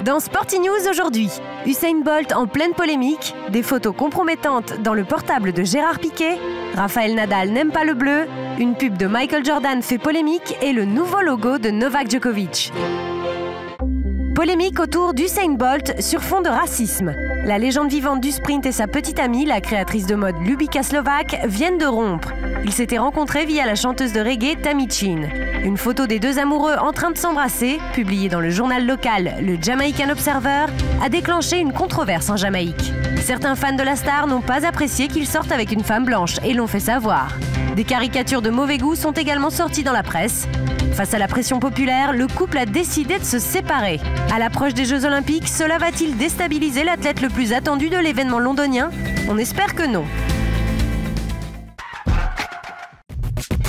Dans Sporty News aujourd'hui, Usain Bolt en pleine polémique, des photos compromettantes dans le portable de Gérard Piqué, Rafael Nadal n'aime pas le bleu, une pub de Michael Jordan fait polémique et le nouveau logo de Novak Djokovic. Polémique autour d'Usain Bolt sur fond de racisme. La légende vivante du sprint et sa petite amie, la créatrice de mode Lubika Slovak, viennent de rompre. Ils s'étaient rencontrés via la chanteuse de reggae Tammy Chin. Une photo des deux amoureux en train de s'embrasser, publiée dans le journal local le Jamaican Observer, a déclenché une controverse en Jamaïque. Certains fans de la star n'ont pas apprécié qu'il sorte avec une femme blanche et l'ont fait savoir. Des caricatures de mauvais goût sont également sorties dans la presse. Face à la pression populaire, le couple a décidé de se séparer. À l'approche des Jeux Olympiques, cela va-t-il déstabiliser l'athlète le plus attendu de l'événement londonien? On espère que non.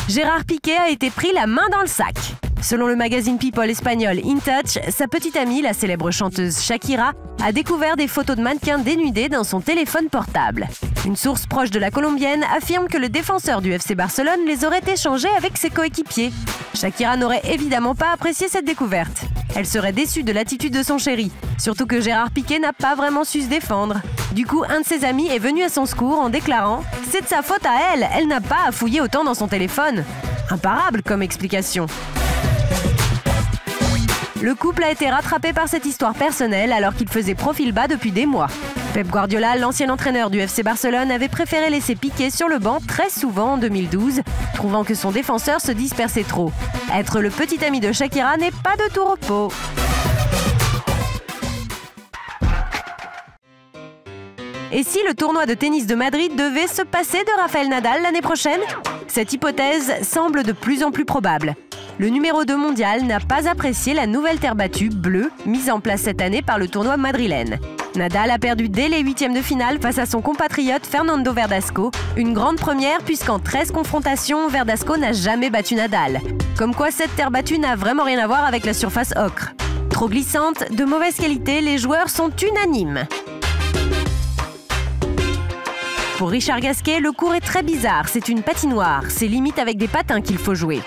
Gérard Piqué a été pris la main dans le sac. Selon le magazine People espagnol In Touch, sa petite amie, la célèbre chanteuse Shakira, a découvert des photos de mannequins dénudés dans son téléphone portable. Une source proche de la Colombienne affirme que le défenseur du FC Barcelone les aurait échangés avec ses coéquipiers. Shakira n'aurait évidemment pas apprécié cette découverte. Elle serait déçue de l'attitude de son chéri, surtout que Gérard Piqué n'a pas vraiment su se défendre. Du coup, un de ses amis est venu à son secours en déclarant « C'est de sa faute à elle, elle n'a pas à fouiller autant dans son téléphone ». Imparable comme explication. Le couple a été rattrapé par cette histoire personnelle alors qu'il faisait profil bas depuis des mois. Pep Guardiola, l'ancien entraîneur du FC Barcelone, avait préféré laisser Piqué sur le banc très souvent en 2012, trouvant que son défenseur se dispersait trop. Être le petit ami de Shakira n'est pas de tout repos. Et si le tournoi de tennis de Madrid devait se passer de Rafael Nadal l'année prochaine? Cette hypothèse semble de plus en plus probable. Le numéro 2 mondial n'a pas apprécié la nouvelle terre battue bleue mise en place cette année par le tournoi madrilène. Nadal a perdu dès les huitièmes de finale face à son compatriote Fernando Verdasco, une grande première puisqu'en 13 confrontations, Verdasco n'a jamais battu Nadal. Comme quoi cette terre battue n'a vraiment rien à voir avec la surface ocre. Trop glissante, de mauvaise qualité, les joueurs sont unanimes. Pour Richard Gasquet, le court est très bizarre, c'est une patinoire, c'est limite avec des patins qu'il faut jouer.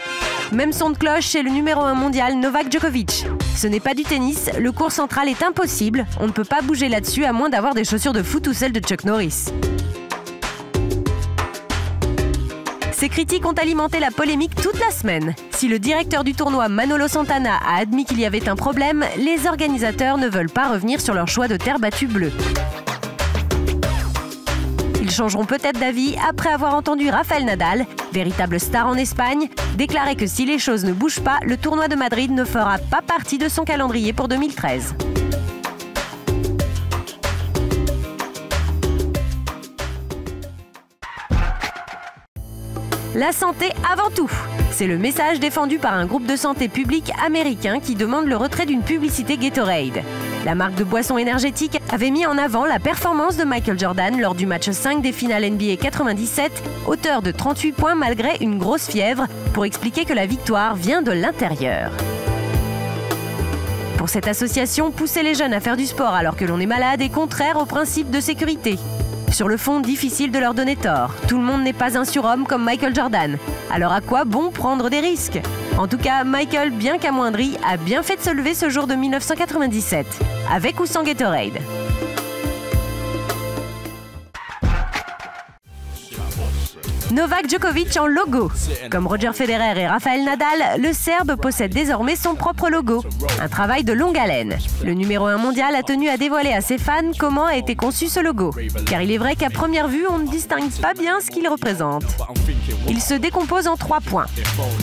Même son de cloche chez le numéro 1 mondial Novak Djokovic. Ce n'est pas du tennis, le court central est impossible, on ne peut pas bouger là-dessus à moins d'avoir des chaussures de foot ou celles de Chuck Norris. Ces critiques ont alimenté la polémique toute la semaine. Si le directeur du tournoi Manolo Santana a admis qu'il y avait un problème, les organisateurs ne veulent pas revenir sur leur choix de terre battue bleue. Ils changeront peut-être d'avis après avoir entendu Rafael Nadal, véritable star en Espagne, déclarer que si les choses ne bougent pas, le tournoi de Madrid ne fera pas partie de son calendrier pour 2013. La santé avant tout. C'est le message défendu par un groupe de santé publique américain qui demande le retrait d'une publicité Gatorade. La marque de boissons énergétiques avait mis en avant la performance de Michael Jordan lors du match 5 des finales NBA 97, auteur de 38 points malgré une grosse fièvre, pour expliquer que la victoire vient de l'intérieur. Pour cette association, pousser les jeunes à faire du sport alors que l'on est malade est contraire aux principes de sécurité. Sur le fond, difficile de leur donner tort. Tout le monde n'est pas un surhomme comme Michael Jordan. Alors à quoi bon prendre des risques? En tout cas, Michael, bien qu'amoindri, a bien fait de se lever ce jour de 1997. Avec ou sans Gatorade. Novak Djokovic en logo. Comme Roger Federer et Rafael Nadal, le Serbe possède désormais son propre logo. Un travail de longue haleine. Le numéro 1 mondial a tenu à dévoiler à ses fans comment a été conçu ce logo. Car il est vrai qu'à première vue, on ne distingue pas bien ce qu'il représente. Il se décompose en 3 points.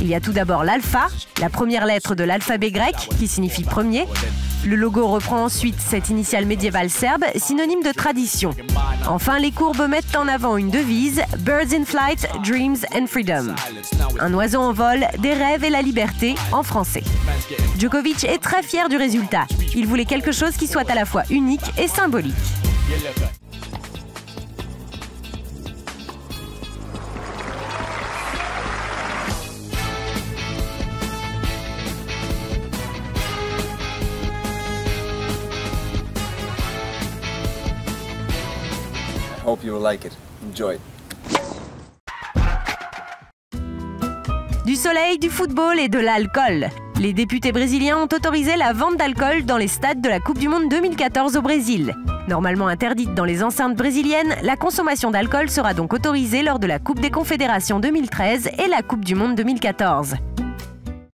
Il y a tout d'abord l'alpha, la première lettre de l'alphabet grec, qui signifie premier. Le logo reprend ensuite cette initiale médiévale serbe, synonyme de tradition. Enfin, les courbes mettent en avant une devise « Birds in flight, dreams and freedom ». Un oiseau en vol, des rêves et la liberté, en français. Djokovic est très fier du résultat. Il voulait quelque chose qui soit à la fois unique et symbolique. Hope you will like it. Enjoy. Du soleil, du football et de l'alcool. Les députés brésiliens ont autorisé la vente d'alcool dans les stades de la Coupe du Monde 2014 au Brésil. Normalement interdite dans les enceintes brésiliennes, la consommation d'alcool sera donc autorisée lors de la Coupe des Confédérations 2013 et la Coupe du Monde 2014.